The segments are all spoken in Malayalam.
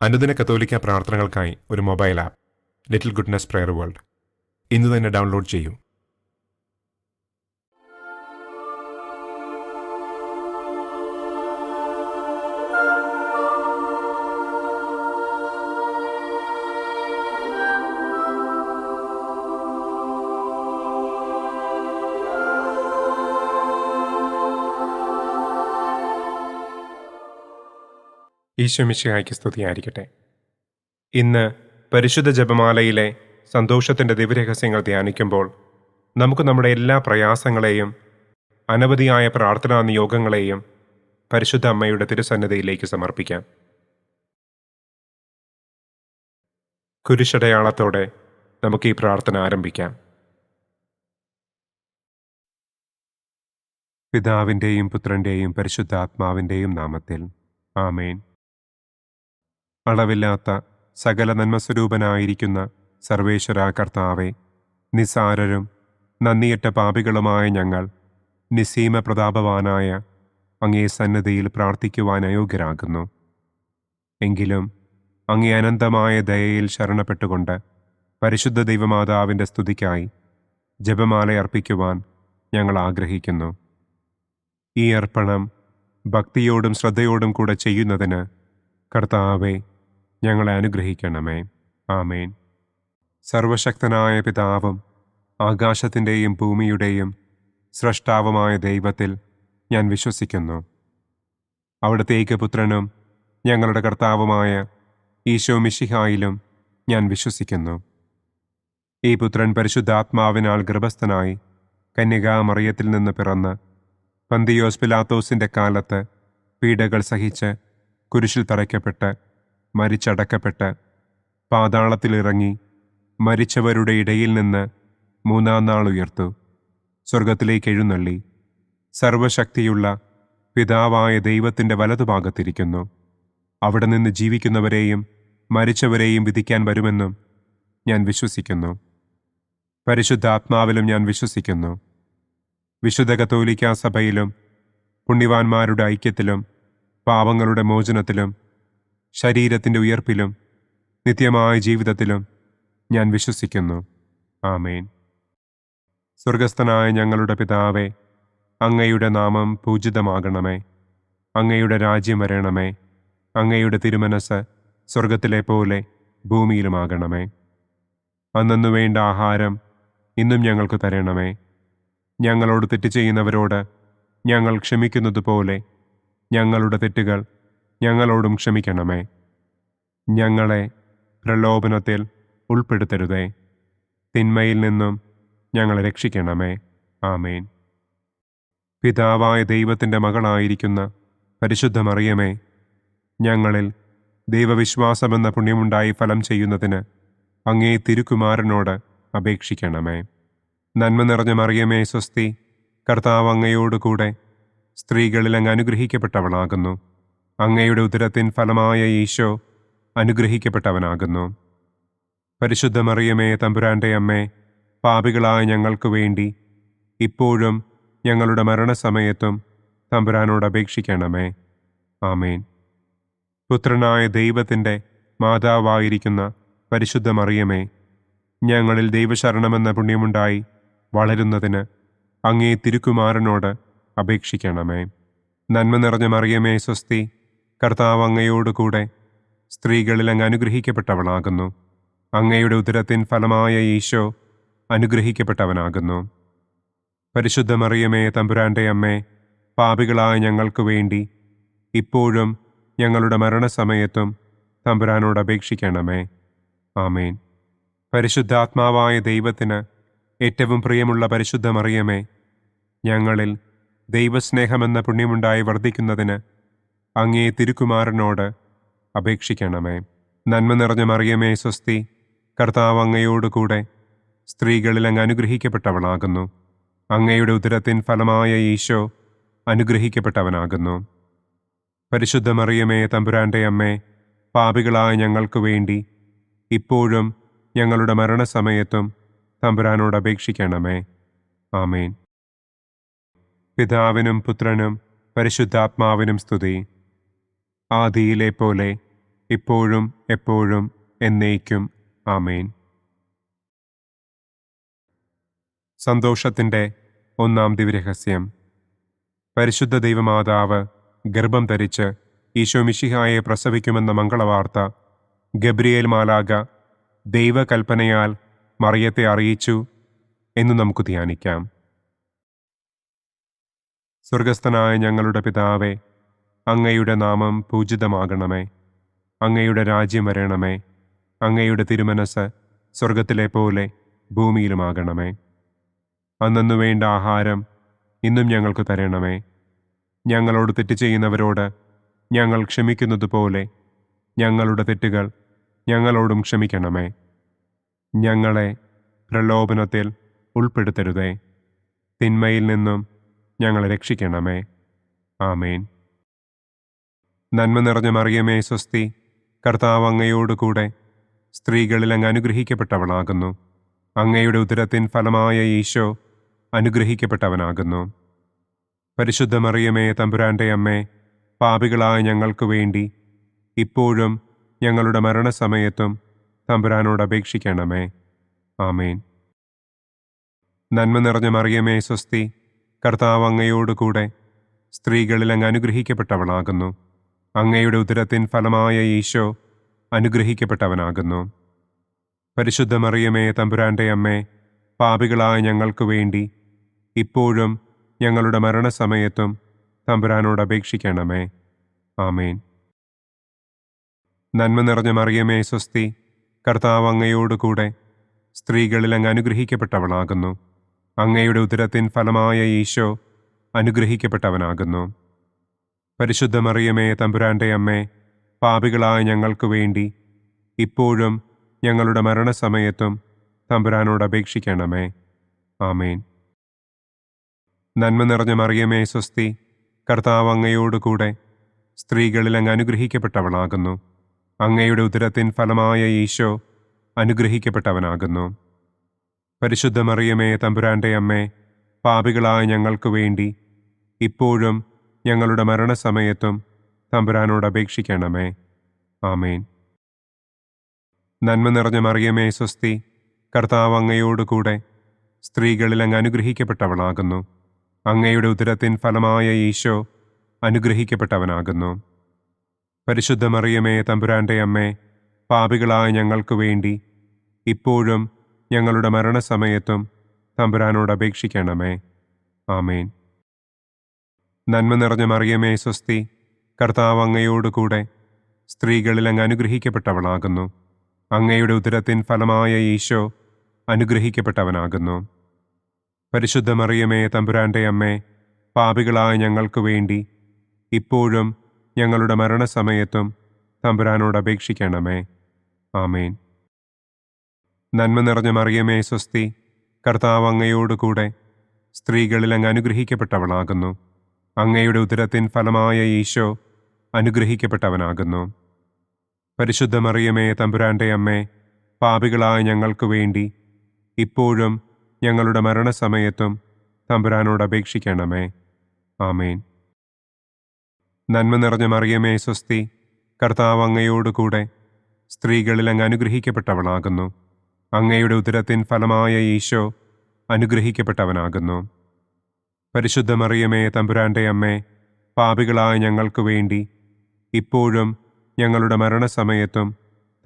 അനുദിന കത്തോലിക്ക പ്രാർത്ഥനകൾക്കായി ഒരു mobile app little goodness prayer world ഇന്ന് തന്നെ ഡൗൺലോഡ് ചെയ്യൂ. ഈശോ മിശിഹായ്ക്ക് സ്തുതിയായിരിക്കട്ടെ. ഇന്ന് പരിശുദ്ധ ജപമാലയിലെ സന്തോഷത്തിൻ്റെ ദിവ്യരഹസ്യങ്ങൾ ധ്യാനിക്കുമ്പോൾ നമുക്ക് നമ്മുടെ എല്ലാ പ്രയാസങ്ങളെയും അനവധിയായ പ്രാർത്ഥനാ നിയോഗങ്ങളെയും പരിശുദ്ധ അമ്മയുടെ തിരുസന്നിധിയിലേക്ക് സമർപ്പിക്കാം. കുരിശടയാളത്തോടെ നമുക്ക് ഈ പ്രാർത്ഥന ആരംഭിക്കാം. പിതാവിൻ്റെയും പുത്രൻ്റെയും പരിശുദ്ധാത്മാവിൻ്റെയും നാമത്തിൽ ആമേൻ. അളവില്ലാത്ത സകല നന്മസ്വരൂപനായിരിക്കുന്ന സർവേശ്വര കർത്താവെ, നിസാരരും നന്ദിയറ്റ പാപികളുമായ ഞങ്ങൾ നിസ്സീമ പ്രതാപവാനായ അങ്ങേ സന്നിധിയിൽ പ്രാർത്ഥിക്കുവാൻ അയോഗ്യരാകുന്നു. എങ്കിലും അങ്ങേ അനന്തമായ ദയയിൽ ശരണപ്പെട്ടുകൊണ്ട് പരിശുദ്ധ ദൈവമാതാവിൻ്റെ സ്തുതിക്കായി ജപമാല അർപ്പിക്കുവാൻ ഞങ്ങൾ ആഗ്രഹിക്കുന്നു. ഈ അർപ്പണം ഭക്തിയോടും ശ്രദ്ധയോടും കൂടെ ചെയ്യുന്നതിന് കർത്താവെ ഞങ്ങളെ അനുഗ്രഹിക്കണമേ. ആമേൻ. സർവശക്തനായ പിതാവും ആകാശത്തിൻ്റെയും ഭൂമിയുടെയും സ്രഷ്ടാവുമായ ദൈവത്തിൽ ഞാൻ വിശ്വസിക്കുന്നു. അവിടുത്തെ ഏകപുത്രനും ഞങ്ങളുടെ കർത്താവുമായ ഈശോ മിശിഹായിലും ഞാൻ വിശ്വസിക്കുന്നു. ഈ പുത്രൻ പരിശുദ്ധാത്മാവിനാൽ ഗർഭസ്ഥനായി കന്യകാമറിയത്തിൽ നിന്ന് പിറന്ന് പന്തിയോസ് പിലാത്തോസിൻ്റെ കാലത്ത് പീഡകൾ സഹിച്ച് കുരിശിൽ തറയ്ക്കപ്പെട്ട് മരിച്ചടക്കപ്പെട്ട് പാതാളത്തിലിറങ്ങി മരിച്ചവരുടെ ഇടയിൽ നിന്ന് മൂന്നാം നാൾ ഉയർത്തു സ്വർഗത്തിലേക്ക് എഴുന്നള്ളി സർവശക്തിയുള്ള പിതാവായ ദൈവത്തിൻ്റെ വലതുഭാഗത്തിരിക്കുന്നു. അവിടെ നിന്ന് ജീവിക്കുന്നവരെയും മരിച്ചവരെയും വിധിക്കാൻ വരുമെന്നും ഞാൻ വിശ്വസിക്കുന്നു. പരിശുദ്ധാത്മാവിലും ഞാൻ വിശ്വസിക്കുന്നു. വിശുദ്ധ കത്തോലിക്കാ സഭയിലും പുണ്യവാന്മാരുടെ ഐക്യത്തിലും പാപങ്ങളുടെ മോചനത്തിലും ശരീരത്തിൻ്റെ ഉയർപ്പിലും നിത്യമായ ജീവിതത്തിലും ഞാൻ വിശ്വസിക്കുന്നു. ആമേൻ. സ്വർഗസ്ഥനായ ഞങ്ങളുടെ പിതാവേ, അങ്ങയുടെ നാമം പൂജിതമാകണമേ. അങ്ങയുടെ രാജ്യം വരണമേ. അങ്ങയുടെ തിരുമനസ് സ്വർഗത്തിലെ പോലെ ഭൂമിയിലുമാകണമേ. അന്നന്നു വേണ്ട ആഹാരം ഇന്നും ഞങ്ങൾക്ക് തരണമേ. ഞങ്ങളോട് തെറ്റ് ചെയ്യുന്നവരോട് ഞങ്ങൾ ക്ഷമിക്കുന്നത് പോലെ ഞങ്ങളുടെ തെറ്റുകൾ ഞങ്ങളോടും ക്ഷമിക്കണമേ. ഞങ്ങളെ പ്രലോഭനത്തിൽ ഉൾപ്പെടുത്തരുതേ. തിന്മയിൽ നിന്നും ഞങ്ങളെ രക്ഷിക്കണമേ. ആമേൻ. പിതാവായ ദൈവത്തിൻ്റെ മകളായിരിക്കുന്ന പരിശുദ്ധ മറിയമേ, ഞങ്ങളിൽ ദൈവവിശ്വാസമെന്ന പുണ്യമുണ്ടായി ഫലം ചെയ്യുന്നതിന് അങ്ങേ തിരുക്കുമാരനോട് അപേക്ഷിക്കണമേ. നന്മ നിറഞ്ഞ മറിയമേ സ്വസ്തി, കർത്താവ് അങ്ങയോടുകൂടെ സ്ത്രീകളിൽ അങ്ങ് അനുഗ്രഹിക്കപ്പെട്ടവളാകുന്നു. അങ്ങയുടെ ഉദരത്തിൻ ഫലമായ ഈശോ അനുഗ്രഹിക്കപ്പെട്ടവനാകുന്നു. പരിശുദ്ധ മറിയമേ തമ്പുരാൻ്റെ അമ്മേ, പാപികളായ ഞങ്ങൾക്ക് വേണ്ടി ഇപ്പോഴും ഞങ്ങളുടെ മരണസമയത്തും തമ്പുരാനോട് അപേക്ഷിക്കണമേ. ആമേൻ. പുത്രനായ ദൈവത്തിൻ്റെ മാതാവായിരിക്കുന്ന പരിശുദ്ധ മറിയമേ, ഞങ്ങളിൽ ദൈവശരണമെന്ന പുണ്യമുണ്ടായി വളരുന്നതിന് അങ്ങേ തിരുക്കുമാരനോട് അപേക്ഷിക്കണമേ. നന്മ നിറഞ്ഞ മറിയമേ സ്വസ്തി, കർത്താവ് അങ്ങയോടുകൂടെ സ്ത്രീകളിൽ അങ്ങ് അനുഗ്രഹിക്കപ്പെട്ടവളാകുന്നു. അങ്ങയുടെ ഉദരത്തിൻ ഫലമായ ഈശോ അനുഗ്രഹിക്കപ്പെട്ടവനാകുന്നു. പരിശുദ്ധ മറിയമേ തമ്പുരാൻ്റെ അമ്മേ, പാപികളായ ഞങ്ങൾക്ക് വേണ്ടി ഇപ്പോഴും ഞങ്ങളുടെ മരണസമയത്തും തമ്പുരാനോട് അപേക്ഷിക്കണമേ. ആമേൻ. പരിശുദ്ധാത്മാവായ ദൈവത്തിന് ഏറ്റവും പ്രിയമുള്ള പരിശുദ്ധ മറിയമേ, ഞങ്ങളിൽ ദൈവസ്നേഹമെന്ന പുണ്യമുണ്ടായി വർദ്ധിക്കുന്നതിന് അങ്ങേ തിരുക്കുമാരനോട് അപേക്ഷിക്കണമേ. നന്മ നിറഞ്ഞ മറിയമേ സ്വസ്തി, കർത്താവ് അങ്ങയോടുകൂടെ സ്ത്രീകളിൽ അങ്ങ് അനുഗ്രഹിക്കപ്പെട്ടവളാകുന്നു. അങ്ങയുടെ ഉദരത്തിൻ ഫലമായ ഈശോ അനുഗ്രഹിക്കപ്പെട്ടവനാകുന്നു. പരിശുദ്ധ മറിയമേ തമ്പുരാൻ്റെ അമ്മേ, പാപികളായ ഞങ്ങൾക്ക് വേണ്ടി ഇപ്പോഴും ഞങ്ങളുടെ മരണസമയത്തും തമ്പുരാനോട് അപേക്ഷിക്കണമേ. ആമേൻ. പിതാവിനും പുത്രനും പരിശുദ്ധാത്മാവിനും സ്തുതി. ആദിയിലെ പോലെ ഇപ്പോഴും എപ്പോഴും എന്നേക്കും. ആമേൻ. സന്തോഷത്തിൻ്റെ ഒന്നാം ദിവ്യരഹസ്യം. പരിശുദ്ധ ദൈവമാതാവ് ഗർഭം ധരിച്ച് ഈശോ മിശിഹായെ പ്രസവിക്കുമെന്ന മംഗളവാർത്ത ഗബ്രിയേൽ മാലാഖ ദൈവകൽപ്പനയാൽ മറിയത്തെ അറിയിച്ചു എന്ന് നമുക്ക് ധ്യാനിക്കാം. സ്വർഗസ്ഥനായ ഞങ്ങളുടെ പിതാവേ, അങ്ങയുടെ നാമം പൂജിതമാകണമേ. അങ്ങയുടെ രാജ്യം വരണമേ. അങ്ങയുടെ തിരുമനസ് സ്വർഗത്തിലെ പോലെ ഭൂമിയിലുമാകണമേ. അന്നന്നു വേണ്ട ആഹാരം ഇന്നും ഞങ്ങൾക്ക് തരണമേ. ഞങ്ങളോട് തെറ്റ് ചെയ്യുന്നവരോട് ഞങ്ങൾ ക്ഷമിക്കുന്നത് പോലെ ഞങ്ങളുടെ തെറ്റുകൾ ഞങ്ങളോടും ക്ഷമിക്കണമേ. ഞങ്ങളെ പ്രലോഭനത്തിൽ ഉൾപ്പെടുത്തരുതേ. തിന്മയിൽ നിന്നും ഞങ്ങളെ രക്ഷിക്കണമേ. ആമേൻ. നന്മ നിറഞ്ഞ മറിയമേ സ്വസ്തി, കർത്താവ് അങ്ങയോടുകൂടെ സ്ത്രീകളിൽ അങ്ങ് അനുഗ്രഹിക്കപ്പെട്ടവളാകുന്നു. അങ്ങയുടെ ഉദരത്തിൻ ഫലമായ ഈശോ അനുഗ്രഹിക്കപ്പെട്ടവനാകുന്നു. പരിശുദ്ധ മറിയമേ തമ്പുരാൻ്റെ അമ്മേ, പാപികളായ ഞങ്ങൾക്ക് വേണ്ടി ഇപ്പോഴും ഞങ്ങളുടെ മരണസമയത്തും തമ്പുരാനോട് അപേക്ഷിക്കണമേ. ആമേൻ. നന്മ നിറഞ്ഞ മറിയമേ സ്വസ്തി, കർത്താവ് അങ്ങയോടുകൂടെ സ്ത്രീകളിൽ അങ്ങ് അനുഗ്രഹിക്കപ്പെട്ടവളാകുന്നു. അങ്ങയുടെ ഉദരത്തിൻ ഫലമായ ഈശോ അനുഗ്രഹിക്കപ്പെട്ടവനാകുന്നു. പരിശുദ്ധ മറിയമേ തമ്പുരാൻ്റെ അമ്മേ, പാപികളായ ഞങ്ങൾക്ക് വേണ്ടി ഇപ്പോഴും ഞങ്ങളുടെ മരണസമയത്തും തമ്പുരാനോട് അപേക്ഷിക്കണമേ. ആമേൻ. നന്മ നിറഞ്ഞ മറിയമേ സ്വസ്തി, കർത്താവ് അങ്ങയോടുകൂടെ സ്ത്രീകളിൽ അങ്ങ് അനുഗ്രഹിക്കപ്പെട്ടവളാകുന്നു. അങ്ങയുടെ ഉദരത്തിൻ ഫലമായ ഈശോ അനുഗ്രഹിക്കപ്പെട്ടവനാകുന്നു. പരിശുദ്ധ മറിയമേ തമ്പുരാൻ്റെ അമ്മേ, പാപികളായ ഞങ്ങൾക്ക് വേണ്ടി ഇപ്പോഴും ഞങ്ങളുടെ മരണസമയത്തും തമ്പുരാനോട് അപേക്ഷിക്കണമേ. ആമേൻ. നന്മ നിറഞ്ഞ മറിയമേ സ്വസ്തി, കർത്താവ് അങ്ങയോടുകൂടെ സ്ത്രീകളിൽ അങ്ങ് അനുഗ്രഹിക്കപ്പെട്ടവളാകുന്നു. അങ്ങയുടെ ഉദരത്തിൻ ഫലമായ ഈശോ അനുഗ്രഹിക്കപ്പെട്ടവനാകുന്നു. പരിശുദ്ധ മറിയമേ തമ്പുരാൻ്റെ അമ്മേ, പാപികളായ ഞങ്ങൾക്ക് വേണ്ടി ഇപ്പോഴും ഞങ്ങളുടെ മരണസമയത്തും തമ്പുരാനോട് അപേക്ഷിക്കണമേ. ആമേൻ. നന്മ നിറഞ്ഞ മറിയമേ സ്വസ്തി, കർത്താവ് അങ്ങയോടുകൂടെ സ്ത്രീകളിൽ അങ്ങ് അനുഗ്രഹിക്കപ്പെട്ടവളാകുന്നു. അങ്ങയുടെ ഉദരത്തിൻ ഫലമായ ഈശോ അനുഗ്രഹിക്കപ്പെട്ടവനാകുന്നു. പരിശുദ്ധ മറിയമേ തമ്പുരാൻ്റെ അമ്മേ, പാപികളായ ഞങ്ങൾക്ക് വേണ്ടി ഇപ്പോഴും ഞങ്ങളുടെ മരണസമയത്തും തമ്പുരാനോട് അപേക്ഷിക്കണമേ. ആമേൻ. നന്മ നിറഞ്ഞ മറിയമേ സ്വസ്തി, കർത്താവ് അങ്ങയോടുകൂടെ സ്ത്രീകളിൽ അങ്ങ് അനുഗ്രഹിക്കപ്പെട്ടവളാകുന്നു. അങ്ങയുടെ ഉദരത്തിൻ ഫലമായ ഈശോ അനുഗ്രഹിക്കപ്പെട്ടവനാകുന്നു. പരിശുദ്ധ മറിയമേ തമ്പുരാൻ്റെ അമ്മേ, പാപികളായ ഞങ്ങൾക്ക് വേണ്ടി ഇപ്പോഴും ഞങ്ങളുടെ മരണസമയത്തും തമ്പുരാനോട് അപേക്ഷിക്കണമേ. ആമേൻ. നന്മ നിറഞ്ഞ മറിയമേ സ്വസ്തി, കർത്താവ് അങ്ങയോടുകൂടെ സ്ത്രീകളിൽ അങ്ങ് അനുഗ്രഹിക്കപ്പെട്ടവളാകുന്നു. അങ്ങയുടെ ഉദരത്തിൻ ഫലമായ ഈശോ അനുഗ്രഹിക്കപ്പെട്ടവനാകുന്നു. പരിശുദ്ധ മറിയമേ തമ്പുരാൻ്റെ അമ്മേ, പാപികളായ ഞങ്ങൾക്ക് വേണ്ടി ഇപ്പോഴും ഞങ്ങളുടെ മരണസമയത്തും തമ്പുരാനോട് അപേക്ഷിക്കണമേ. ആമേൻ. നന്മ നിറഞ്ഞ മറിയമേ സ്വസ്തി, കർത്താവ് അങ്ങയോടുകൂടെ സ്ത്രീകളിൽ അങ്ങ് അനുഗ്രഹിക്കപ്പെട്ടവളാകുന്നു. അങ്ങയുടെ ഉദരത്തിൻ ഫലമായ ഈശോ അനുഗ്രഹിക്കപ്പെട്ടവനാകുന്നു. പരിശുദ്ധ മറിയമേ തമ്പുരാൻ്റെ അമ്മേ, പാപികളായ ഞങ്ങൾക്ക് വേണ്ടി ഇപ്പോഴും ഞങ്ങളുടെ മരണസമയത്തും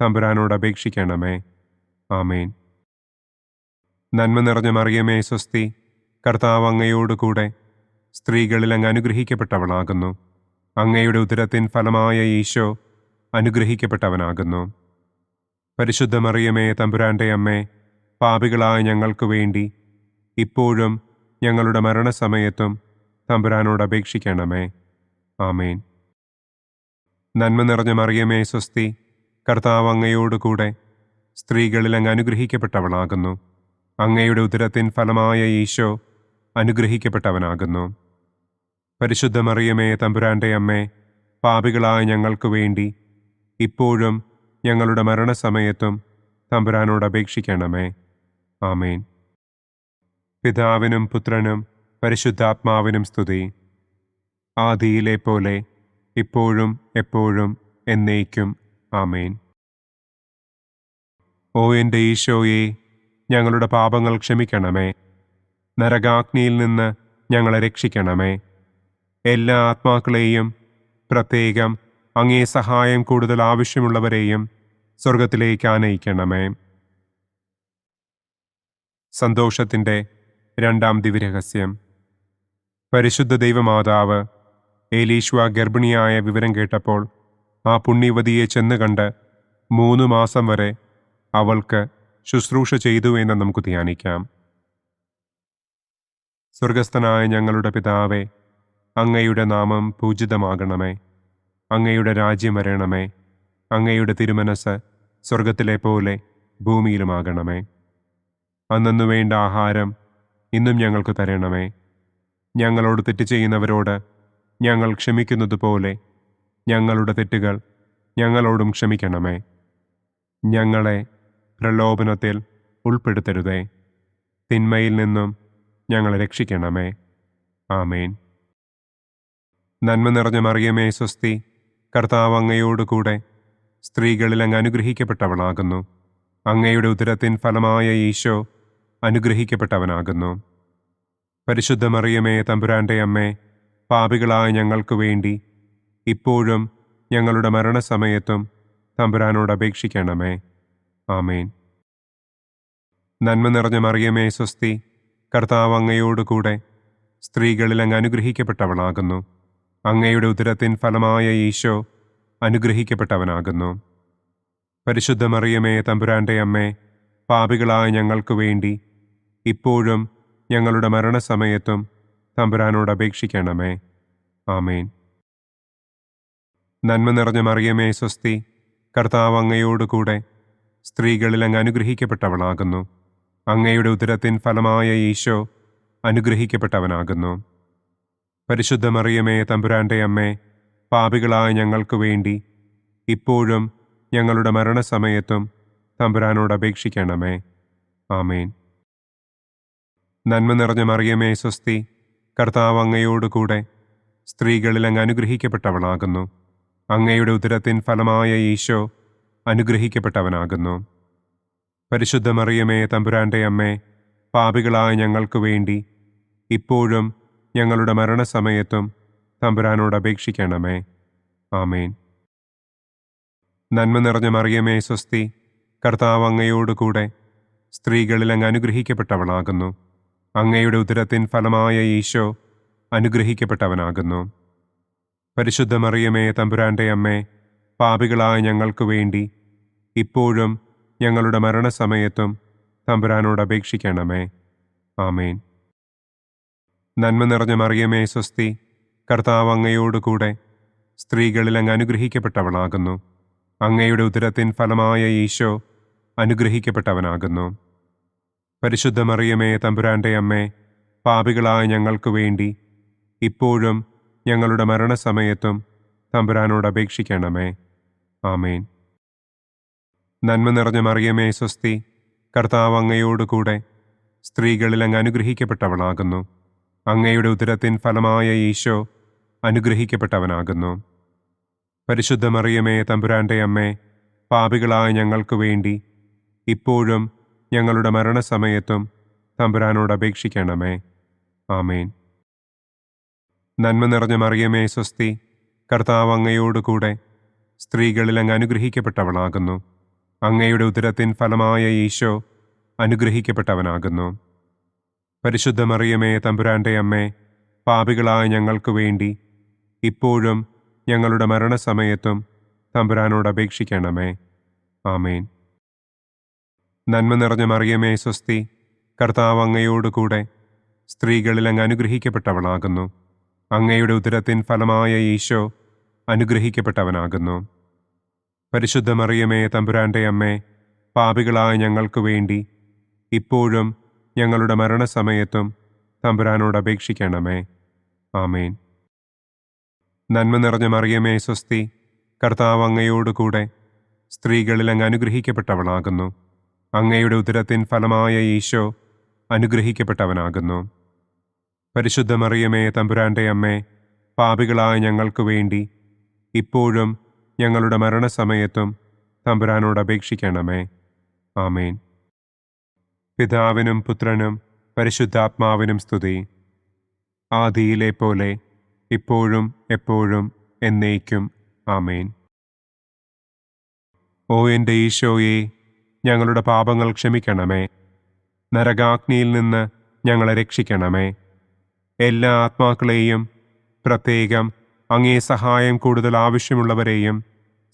തമ്പുരാനോട് അപേക്ഷിക്കണമേ. ആമേൻ. നന്മ നിറഞ്ഞ മറിയമേ സ്വസ്തി, കർത്താവ് അങ്ങയോടുകൂടെ സ്ത്രീകളിൽ അങ്ങ് അനുഗ്രഹിക്കപ്പെട്ടവളാകുന്നു. അങ്ങയുടെ ഉദരത്തിൻ ഫലമായ ഈശോ അനുഗ്രഹിക്കപ്പെട്ടവനാകുന്നു. പരിശുദ്ധ മറിയമേ തമ്പുരാൻ്റെ അമ്മേ, പാപികളായ ഞങ്ങൾക്ക് വേണ്ടി ഇപ്പോഴും ഞങ്ങളുടെ മരണസമയത്തും തമ്പുരാനോട് അപേക്ഷിക്കണമേ. ആമേൻ. നന്മ നിറഞ്ഞ മറിയമേ സ്വസ്തി, കർത്താവ് അങ്ങയോടുകൂടെ സ്ത്രീകളിൽ അങ്ങ് അനുഗ്രഹിക്കപ്പെട്ടവളാകുന്നു. അങ്ങയുടെ ഉദരത്തിൻ ഫലമായ ഈശോ അനുഗ്രഹിക്കപ്പെട്ടവനാകുന്നു. പരിശുദ്ധ മറിയമേ തമ്പുരാൻ്റെ അമ്മേ, പാപികളായ ഞങ്ങൾക്ക് വേണ്ടി ഇപ്പോഴും ഞങ്ങളുടെ മരണസമയത്തും തമ്പുരാനോട് അപേക്ഷിക്കണമേ. ആമേൻ. പിതാവിനും പുത്രനും പരിശുദ്ധാത്മാവിനും സ്തുതി. ആദിയിലെ പോലെ ഇപ്പോഴും എപ്പോഴും എന്നേക്കും. ആമേൻ. ഓ എൻ്റെ ഈശോയെ, ഞങ്ങളുടെ പാപങ്ങൾ ക്ഷമിക്കണമേ. നരകാഗ്നിയിൽ നിന്ന് ഞങ്ങളെ രക്ഷിക്കണമേ. എല്ലാ ആത്മാക്കളെയും, പ്രത്യേകം അങ്ങേ സഹായം കൂടുതൽ ആവശ്യമുള്ളവരെയും സ്വർഗത്തിലേക്ക് ആനയിക്കണമേ. സന്തോഷത്തിൻ്റെ രണ്ടാം ദിവ്യരഹസ്യം. പരിശുദ്ധ ദൈവമാതാവ് ഏലീശ്വ ഗർഭിണിയായ വിവരം കേട്ടപ്പോൾ ആ പുണ്യവതിയെ ചെന്ന് കണ്ട് 3 മാസം വരെ അവൾക്ക് ശുശ്രൂഷ ചെയ്തു എന്ന് നമുക്ക് ധ്യാനിക്കാം. സ്വർഗസ്ഥനായ ഞങ്ങളുടെ പിതാവേ, അങ്ങയുടെ നാമം പൂജിതമാകണമേ. അങ്ങയുടെ രാജ്യം വരണമേ. അങ്ങയുടെ തിരുമനസ് സ്വർഗത്തിലെ പോലെ ഭൂമിയിലുമാകണമേ. അന്നന്നു വേണ്ട ആഹാരം ഇന്നും ഞങ്ങൾക്ക് തരണമേ. ഞങ്ങളോട് തെറ്റ് ചെയ്യുന്നവരോട് ഞങ്ങൾ ക്ഷമിക്കുന്നത് പോലെ ഞങ്ങളുടെ തെറ്റുകൾ ഞങ്ങളോടും ക്ഷമിക്കണമേ. ഞങ്ങളെ പ്രലോഭനത്തിൽ ഉൾപ്പെടുത്തരുതേ. തിന്മയിൽ നിന്നും ഞങ്ങളെ രക്ഷിക്കണമേ. ആമേൻ. നന്മ നിറഞ്ഞ മറിയമേ സ്വസ്തി, കർത്താവ് അങ്ങയോട് കൂടെ സ്ത്രീകളിൽ അങ്ങ് അനുഗ്രഹിക്കപ്പെട്ടവളാകുന്നു. അങ്ങയുടെ ഉദരത്തിൻ ഫലമായ ഈശോ അനുഗ്രഹിക്കപ്പെട്ടവനാകുന്നു. പരിശുദ്ധ മറിയമേ തമ്പുരാൻ്റെ അമ്മേ, പാപികളായ ഞങ്ങൾക്ക് വേണ്ടി ഇപ്പോഴും ഞങ്ങളുടെ മരണസമയത്തും തമ്പുരാനോട് അപേക്ഷിക്കണമേ. ആമേൻ. നന്മ നിറഞ്ഞ മറിയമേ സ്വസ്തി, കർത്താവ് അങ്ങയോട് കൂടെ സ്ത്രീകളിൽ അങ്ങ് അനുഗ്രഹിക്കപ്പെട്ടവളാകുന്നു. അങ്ങയുടെ ഉദരത്തിൻ ഫലമായ ഈശോ അനുഗ്രഹിക്കപ്പെട്ടവനാകുന്നു. പരിശുദ്ധ മറിയമേ തമ്പുരാൻ്റെ അമ്മേ, പാപികളായ ഞങ്ങൾക്ക് വേണ്ടി ഇപ്പോഴും ഞങ്ങളുടെ മരണസമയത്തും തമ്പുരാനോട് അപേക്ഷിക്കണമേ. ആമേൻ. നന്മ നിറഞ്ഞ മറിയമേ സ്വസ്തി, കർത്താവ് അങ്ങയോട് കൂടെ സ്ത്രീകളിൽ അങ്ങ് അനുഗ്രഹിക്കപ്പെട്ടവളാകുന്നു. അങ്ങയുടെ ഉദരത്തിൻ ഫലമായ ഈശോ അനുഗ്രഹിക്കപ്പെട്ടവനാകുന്നു. പരിശുദ്ധ മറിയമേ തമ്പുരാൻ്റെ അമ്മേ, പാപികളായ ഞങ്ങൾക്ക് വേണ്ടി ഇപ്പോഴും ഞങ്ങളുടെ മരണസമയത്തും തമ്പുരാനോട് അപേക്ഷിക്കണമേ. ആമേൻ. നന്മ നിറഞ്ഞ മറിയമേ സ്വസ്തി, കർത്താവ് അങ്ങയോട് കൂടെ സ്ത്രീകളിൽ അങ്ങ് അനുഗ്രഹിക്കപ്പെട്ടവളാകുന്നു. അങ്ങയുടെ ഉദരത്തിൻ ഫലമായ ഈശോ അനുഗ്രഹിക്കപ്പെട്ടവനാകുന്നു. പരിശുദ്ധ മറിയമേ തമ്പുരാൻ്റെ അമ്മേ, പാപികളായ ഞങ്ങൾക്ക് വേണ്ടി ഇപ്പോഴും ഞങ്ങളുടെ മരണസമയത്തും തമ്പുരാനോട് അപേക്ഷിക്കണമേ. ആമേൻ. നന്മ നിറഞ്ഞ മറിയമേ സ്വസ്തി, കർത്താവ് അങ്ങയോട് കൂടെ സ്ത്രീകളിൽ അങ്ങ് അനുഗ്രഹിക്കപ്പെട്ടവളാകുന്നു. അങ്ങയുടെ ഉദരത്തിൻ ഫലമായ ഈശോ അനുഗ്രഹിക്കപ്പെട്ടവനാകുന്നു. പരിശുദ്ധ മറിയമേ തമ്പുരാൻ്റെ അമ്മേ, പാപികളായ ഞങ്ങൾക്ക് വേണ്ടി ഇപ്പോഴും ഞങ്ങളുടെ മരണസമയത്തും തമ്പുരാനോട് അപേക്ഷിക്കണമേ. ആമേൻ. നന്മ നിറഞ്ഞ മറിയമേ സ്വസ്തി, കർത്താവ് അങ്ങയോട് കൂടെ സ്ത്രീകളിൽ അങ്ങ് അനുഗ്രഹിക്കപ്പെട്ടവളാകുന്നു. അങ്ങയുടെ ഉദരത്തിൻ ഫലമായ ഈശോ അനുഗ്രഹിക്കപ്പെട്ടവനാകുന്നു. പരിശുദ്ധ മറിയമേ തമ്പുരാൻ്റെ അമ്മേ, പാപികളായ ഞങ്ങൾക്ക് വേണ്ടി ഇപ്പോഴും ഞങ്ങളുടെ മരണസമയത്തും തമ്പുരാനോട് അപേക്ഷിക്കണമേ. ആമേൻ. നന്മ നിറഞ്ഞ മറിയമേ സ്വസ്തി, കർത്താവ് അങ്ങയോട് കൂടെ സ്ത്രീകളിൽ അങ്ങ് അനുഗ്രഹിക്കപ്പെട്ടവളാകുന്നു. അങ്ങയുടെ ഉദരത്തിൻ ഫലമായ ഈശോ അനുഗ്രഹിക്കപ്പെട്ടവനാകുന്നു. പരിശുദ്ധ മറിയമേ തമ്പുരാൻ്റെ അമ്മേ, പാപികളായ ഞങ്ങൾക്ക് വേണ്ടി ഇപ്പോഴും ഞങ്ങളുടെ മരണസമയത്തും തമ്പുരാനോട് അപേക്ഷിക്കണമേ. ആമേൻ. നന്മ നിറഞ്ഞ മറിയമേ സ്വസ്തി, കർത്താവ് അങ്ങയോട് കൂടെ സ്ത്രീകളിൽ അങ്ങ് അനുഗ്രഹിക്കപ്പെട്ടവളാകുന്നു. അങ്ങയുടെ ഉദരത്തിൻ ഫലമായ ഈശോ അനുഗ്രഹിക്കപ്പെട്ടവനാകുന്നു. പരിശുദ്ധ മറിയമേ തമ്പുരാൻ്റെ അമ്മേ, പാപികളായ ഞങ്ങൾക്ക് വേണ്ടി ഇപ്പോഴും ഞങ്ങളുടെ മരണസമയത്തും തമ്പുരാനോട് അപേക്ഷിക്കണമേ. ആമേൻ. നന്മ നിറഞ്ഞ മറിയമേ സ്വസ്തി, കർത്താവ് അങ്ങയോട് കൂടെ സ്ത്രീകളിൽ അങ്ങ് അനുഗ്രഹിക്കപ്പെട്ടവളാകുന്നു. അങ്ങയുടെ ഉദരത്തിൻ ഫലമായ ഈശോ അനുഗ്രഹിക്കപ്പെട്ടവനാകുന്നു. പരിശുദ്ധ മറിയമേ തമ്പുരാൻ്റെ അമ്മേ, പാപികളായ ഞങ്ങൾക്ക് വേണ്ടി ഇപ്പോഴും ഞങ്ങളുടെ മരണസമയത്തും തമ്പുരാനോട് അപേക്ഷിക്കണമേ. ആമേൻ. നന്മ നിറഞ്ഞ മറിയമേ സ്വസ്തി, കർത്താവ് അങ്ങയോട് കൂടെ സ്ത്രീകളിൽ അങ്ങ് അനുഗ്രഹിക്കപ്പെട്ടവളാകുന്നു. അങ്ങയുടെ ഉദരത്തിൻ ഫലമായ ഈശോ അനുഗ്രഹിക്കപ്പെട്ടവനാകുന്നു. പരിശുദ്ധ മറിയമേ തമ്പുരാൻ്റെ അമ്മേ, പാപികളായ ഞങ്ങൾക്ക് വേണ്ടി ഇപ്പോഴും ഞങ്ങളുടെ മരണസമയത്തും തമ്പുരാനോട് അപേക്ഷിക്കണമേ. ആമേൻ. പിതാവിനും പുത്രനും പരിശുദ്ധാത്മാവിനും സ്തുതി. ആദിയിലെ പോലെ ഇപ്പോഴും എപ്പോഴും എന്നേക്കും. ആമേൻ. ഓ എൻ്റെ ഈശോയെ, ഞങ്ങളുടെ പാപങ്ങൾ ക്ഷമിക്കണമേ. നരകാഗ്നിയിൽ നിന്ന് ഞങ്ങളെ രക്ഷിക്കണമേ. എല്ലാ ആത്മാക്കളെയും, പ്രത്യേകം അങ്ങേ സഹായം കൂടുതൽ ആവശ്യമുള്ളവരെയും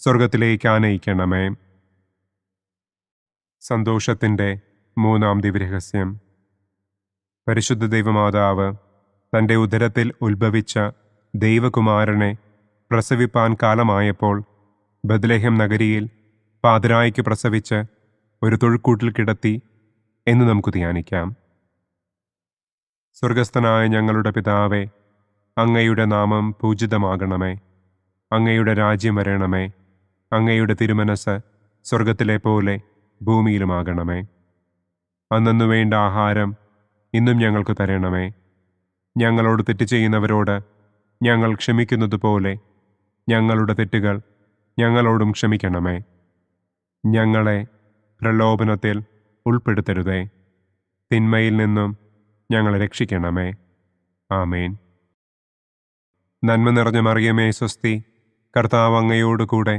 സ്വർഗത്തിലേക്ക് ആനയിക്കണമേ. സന്തോഷത്തിൻ്റെ മൂന്നാം ദിവ്യരഹസ്യം. പരിശുദ്ധ ദൈവമാതാവ് തൻ്റെ ഉദരത്തിൽ ഉത്ഭവിച്ച ദൈവകുമാരനെ പ്രസവിപ്പാൻ കാലമായപ്പോൾ ബത്ലഹേം നഗരിയിൽ പാതിരായ്ക്ക് പ്രസവിച്ച് ഒരു തൊഴുക്കൂട്ടിൽ കിടത്തി എന്ന് നമുക്ക് ധ്യാനിക്കാം. സ്വർഗസ്ഥനായ ഞങ്ങളുടെ പിതാവേ, അങ്ങയുടെ നാമം പൂജിതമാകണമേ. അങ്ങയുടെ രാജ്യം വരണമേ. അങ്ങയുടെ തിരുമനസ് സ്വർഗത്തിലെ പോലെ ഭൂമിയിലുമാകണമേ. അന്നന്നു വേണ്ട ആഹാരം ഇന്നും ഞങ്ങൾക്ക് തരണമേ. ഞങ്ങളോട് തെറ്റ് ചെയ്യുന്നവരോട് ഞങ്ങൾ ക്ഷമിക്കുന്നത് പോലെ ഞങ്ങളുടെ തെറ്റുകൾ ഞങ്ങളോടും ക്ഷമിക്കണമേ. ഞങ്ങളെ പ്രലോഭനത്തിൽ ഉൾപ്പെടുത്തരുതേ. തിന്മയിൽ നിന്നും ഞങ്ങളെ രക്ഷിക്കണമേ. ആമേൻ. നന്മ നിറഞ്ഞ മറിയമേ സ്വസ്തി, കർത്താവ് അങ്ങയോടുകൂടെ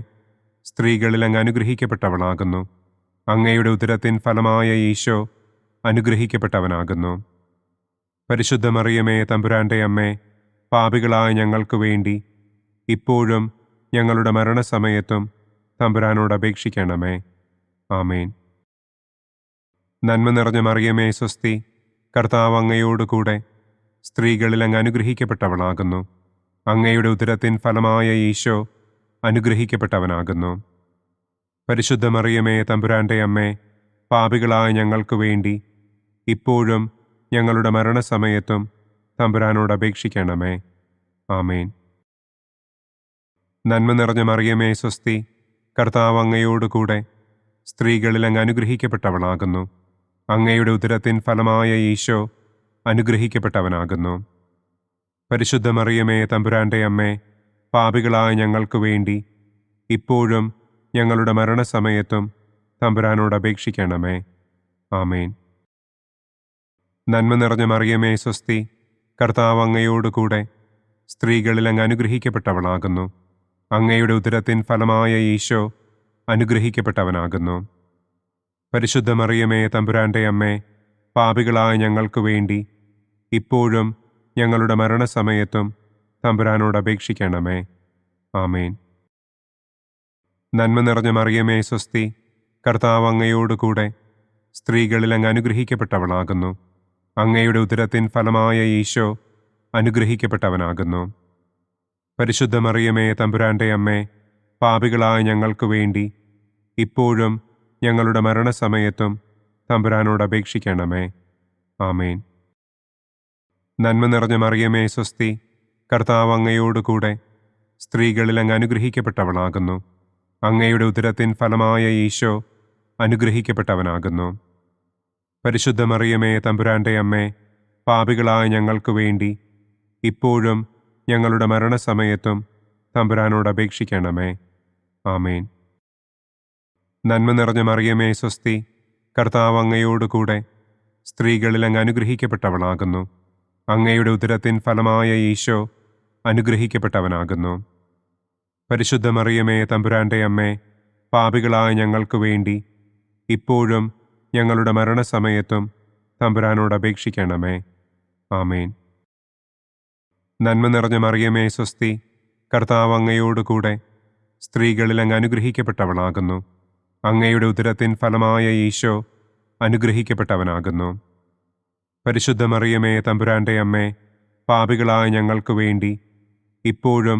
സ്ത്രീകളിൽ അങ്ങ് അനുഗ്രഹിക്കപ്പെട്ടവളാകുന്നു. അങ്ങയുടെ ഉദരത്തിൻ ഫലമായ ഈശോ അനുഗ്രഹിക്കപ്പെട്ടവനാകുന്നു. പരിശുദ്ധ മറിയമേ തമ്പുരാൻ്റെ അമ്മേ, പാപികളായ ഞങ്ങൾക്ക് വേണ്ടി ഇപ്പോഴും ഞങ്ങളുടെ മരണസമയത്തും തമ്പുരാനോട് അപേക്ഷിക്കണമേ. ആമേൻ. നന്മ നിറഞ്ഞ മറിയമേ സ്വസ്തി, കർത്താവ് അങ്ങയോടുകൂടെ സ്ത്രീകളിൽ അങ്ങ് അനുഗ്രഹിക്കപ്പെട്ടവളാകുന്നു. അങ്ങയുടെ ഉദരത്തിൻ ഫലമായ ഈശോ അനുഗ്രഹിക്കപ്പെട്ടവനാകുന്നു. പരിശുദ്ധ മറിയമേ തമ്പുരാൻ്റെ അമ്മേ, പാപികളായ ഞങ്ങൾക്ക് വേണ്ടി ഇപ്പോഴും ഞങ്ങളുടെ മരണസമയത്തും തമ്പുരാനോട് അപേക്ഷിക്കണമേ. ആമേൻ. നന്മ നിറഞ്ഞ മറിയമേ സ്വസ്തി, കർത്താവ് അങ്ങയോടുകൂടെ സ്ത്രീകളിൽ അങ്ങ് അനുഗ്രഹിക്കപ്പെട്ടവളാകുന്നു. അങ്ങയുടെ ഉദരത്തിൻ ഫലമായ ഈശോ അനുഗ്രഹിക്കപ്പെട്ടവനാകുന്നു. പരിശുദ്ധ മറിയമേ തമ്പുരാൻ്റെ അമ്മേ, പാപികളായ ഞങ്ങൾക്ക് വേണ്ടി ഇപ്പോഴും ഞങ്ങളുടെ മരണസമയത്തും തമ്പുരാനോട് അപേക്ഷിക്കണമേ. ആമേൻ. നന്മ നിറഞ്ഞ മറിയമേ സ്വസ്തി, കർത്താവ് അങ്ങയോടുകൂടെ സ്ത്രീകളിൽ അങ്ങ് അനുഗ്രഹിക്കപ്പെട്ടവളാകുന്നു. അങ്ങയുടെ ഉദരത്തിൻ ഫലമായ ഈശോ അനുഗ്രഹിക്കപ്പെട്ടവനാകുന്നു. പരിശുദ്ധ മറിയമേ തമ്പുരാൻ്റെ അമ്മേ, പാപികളായ ഞങ്ങൾക്ക് വേണ്ടി ഇപ്പോഴും ഞങ്ങളുടെ മരണസമയത്തും തമ്പുരാനോട് അപേക്ഷിക്കണമേ. ആമേൻ. നന്മ നിറഞ്ഞ മറിയമേ സ്വസ്തി, കർത്താവ് അങ്ങയോടുകൂടെ സ്ത്രീകളിൽ അങ്ങ് അനുഗ്രഹിക്കപ്പെട്ടവളാകുന്നു. അങ്ങയുടെ ഉദരത്തിൻ ഫലമായ ഈശോ അനുഗ്രഹിക്കപ്പെട്ടവനാകുന്നു. പരിശുദ്ധ മറിയമേ തമ്പുരാൻ്റെ അമ്മേ, പാപികളായ ഞങ്ങൾക്ക് വേണ്ടി ഇപ്പോഴും ഞങ്ങളുടെ മരണസമയത്തും തമ്പുരാനോട് അപേക്ഷിക്കണമേ. ആമേൻ. നന്മ നിറഞ്ഞ മറിയമേ സ്വസ്തി, കർത്താവ് അങ്ങയോടുകൂടെ സ്ത്രീകളിൽ അങ്ങ് അനുഗ്രഹിക്കപ്പെട്ടവളാകുന്നു. അങ്ങയുടെ ഉദരത്തിൻ ഫലമായ ഈശോ അനുഗ്രഹിക്കപ്പെട്ടവനാകുന്നു. പരിശുദ്ധ മറിയമേ തമ്പുരാൻ്റെ അമ്മേ, പാപികളായ ഞങ്ങൾക്ക് വേണ്ടി ഇപ്പോഴും ഞങ്ങളുടെ മരണസമയത്തും തമ്പുരാനോട് അപേക്ഷിക്കണമേ. ആമേൻ. നന്മ നിറഞ്ഞ മറിയമേ സ്വസ്തി, കർത്താവ് അങ്ങയോടുകൂടെ സ്ത്രീകളിൽ അങ്ങ് അനുഗ്രഹിക്കപ്പെട്ടവളാകുന്നു. അങ്ങയുടെ ഉദരത്തിൻ ഫലമായ ഈശോ അനുഗ്രഹിക്കപ്പെട്ടവനാകുന്നു. പരിശുദ്ധ മറിയമേ തമ്പുരാൻ്റെ അമ്മേ, പാപികളായ ഞങ്ങൾക്ക് വേണ്ടി ഇപ്പോഴും ഞങ്ങളുടെ മരണസമയത്തും തമ്പുരാനോട് അപേക്ഷിക്കണമേ. ആമേൻ. നന്മ നിറഞ്ഞ മറിയമേ സ്വസ്തി, കർത്താവ് അങ്ങയോടുകൂടെ സ്ത്രീകളിൽ അങ്ങ് അനുഗ്രഹിക്കപ്പെട്ടവളാകുന്നു. അങ്ങയുടെ ഉദരത്തിൻ ഫലമായ ഈശോ അനുഗ്രഹിക്കപ്പെട്ടവനാകുന്നു. പരിശുദ്ധ മറിയമേ തമ്പുരാൻ്റെ അമ്മേ, പാപികളായ ഞങ്ങൾക്ക് വേണ്ടി ഇപ്പോഴും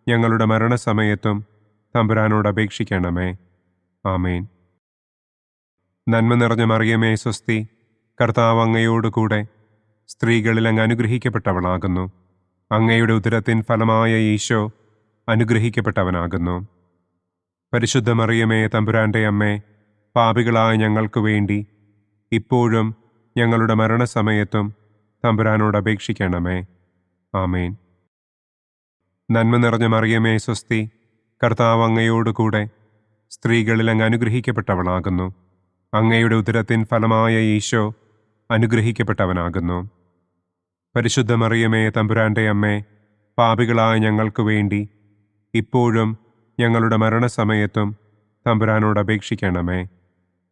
ഞങ്ങളുടെ മരണസമയത്തും തമ്പുരാനോട് അപേക്ഷിക്കണമേ. ആമേൻ. നന്മ നിറഞ്ഞ മറിയമേ സ്വസ്തി, കർത്താവ് അങ്ങയോടുകൂടെ സ്ത്രീകളിൽ അങ്ങ് അനുഗ്രഹിക്കപ്പെട്ടവളാകുന്നു. അങ്ങയുടെ ഉദരത്തിൻ ഫലമായ ഈശോ അനുഗ്രഹിക്കപ്പെട്ടവനാകുന്നു. പരിശുദ്ധ മറിയമേ തമ്പുരാൻ്റെ അമ്മേ, പാപികളായ ഞങ്ങൾക്ക് വേണ്ടി ഇപ്പോഴും ഞങ്ങളുടെ മരണസമയത്തും തമ്പുരാനോട് അപേക്ഷിക്കണമേ. ആമേൻ. നന്മ നിറഞ്ഞ മറിയമേ സ്വസ്തി, കർത്താവ് അങ്ങയോടുകൂടെ സ്ത്രീകളിൽ അങ്ങ് അനുഗ്രഹിക്കപ്പെട്ടവളാകുന്നു. അങ്ങയുടെ ഉദരത്തിൻ ഫലമായ ഈശോ അനുഗ്രഹിക്കപ്പെട്ടവനാകുന്നു. പരിശുദ്ധ മറിയമേ, തമ്പുരാന്റെ അമ്മേ, പാപികളായ ഞങ്ങൾക്ക് വേണ്ടി ഇപ്പോഴും ഞങ്ങളുടെ മരണസമയത്തും തമ്പുരാനോട് അപേക്ഷിക്കണമേ.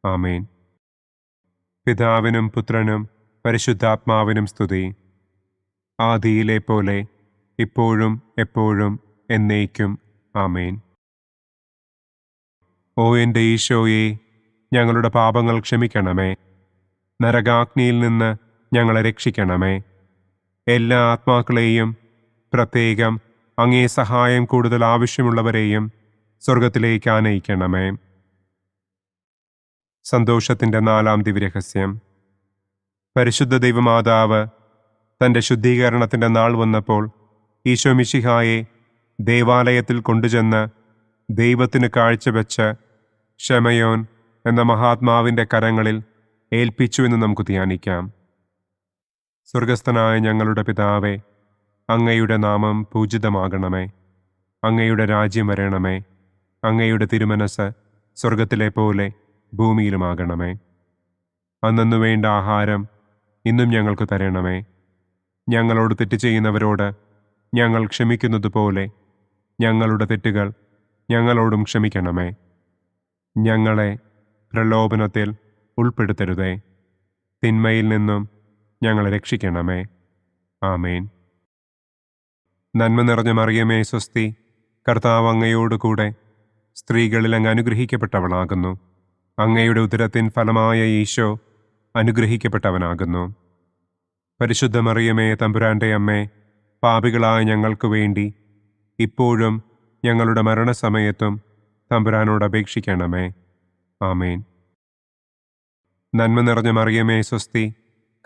ആമേൻ. പിതാവിനും പുത്രനും പരിശുദ്ധാത്മാവിനും സ്തുതി. ആദിയിലെ പോലെ ഇപ്പോഴും എപ്പോഴും എന്നേക്കും. ആമേൻ. ഓ എൻ്റെ ഈശോയെ, ഞങ്ങളുടെ പാപങ്ങൾ ക്ഷമിക്കണമേ. നരകാഗ്നിയിൽ നിന്ന് ഞങ്ങളെ രക്ഷിക്കണമേ. എല്ലാ ആത്മാക്കളെയും, പ്രത്യേകം അങ്ങേ സഹായം കൂടുതൽ ആവശ്യമുള്ളവരെയും സ്വർഗത്തിലേക്ക് ആനയിക്കണമേ. സന്തോഷത്തിൻ്റെ 4-ാം ദിവ്യരഹസ്യം. പരിശുദ്ധ ദൈവമാതാവ് തൻ്റെ ശുദ്ധീകരണത്തിൻ്റെ നാൾ വന്നപ്പോൾ ഈശോ മിശിഹായെ ദേവാലയത്തിൽ കൊണ്ടുചെന്ന് ദൈവത്തിന് കാഴ്ചവെച്ച് ശമയോൻ എന്ന മഹാത്മാവിൻ്റെ കരങ്ങളിൽ ഏൽപ്പിച്ചു എന്ന് നമുക്ക് ധ്യാനിക്കാം. സ്വർഗസ്ഥനായ ഞങ്ങളുടെ പിതാവേ, അങ്ങയുടെ നാമം പൂജിതമാകണമേ. അങ്ങയുടെ രാജ്യം വരണമേ. അങ്ങയുടെ തിരുമനസ് സ്വർഗത്തിലെ പോലെ ഭൂമിയിലുമാകണമേ. അന്നന്നു വേണ്ട ആഹാരം ഇന്നും ഞങ്ങൾക്ക് തരണമേ. ഞങ്ങളോട് തെറ്റ് ചെയ്യുന്നവരോട് ഞങ്ങൾ ക്ഷമിക്കുന്നത് പോലെ ഞങ്ങളുടെ തെറ്റുകൾ ഞങ്ങളോടും ക്ഷമിക്കണമേ. ഞങ്ങളെ പ്രലോഭനത്തിൽ ഉൾപ്പെടുത്തരുതേ. തിന്മയിൽ നിന്നും ഞങ്ങളെ രക്ഷിക്കണമേ. ആമേൻ. നന്മ നിറഞ്ഞ മറിയമേ, സ്വസ്തി. കർത്താവ് അങ്ങയോടുകൂടെ സ്ത്രീകളിൽ അങ്ങ് അനുഗ്രഹിക്കപ്പെട്ടവളാകുന്നു. അങ്ങയുടെ ഉദരത്തിൻ ഫലമായ ഈശോ അനുഗ്രഹിക്കപ്പെട്ടവനാകുന്നു. പരിശുദ്ധ മറിയമേ, തമ്പുരാന്റെ അമ്മേ, പാപികളായ ഞങ്ങൾക്ക് വേണ്ടി ഇപ്പോഴും ഞങ്ങളുടെ മരണസമയത്തും തമ്പുരാനോട് അപേക്ഷിക്കണമേ. ആമേൻ. നന്മ നിറഞ്ഞ മറിയമേ, സ്വസ്തി.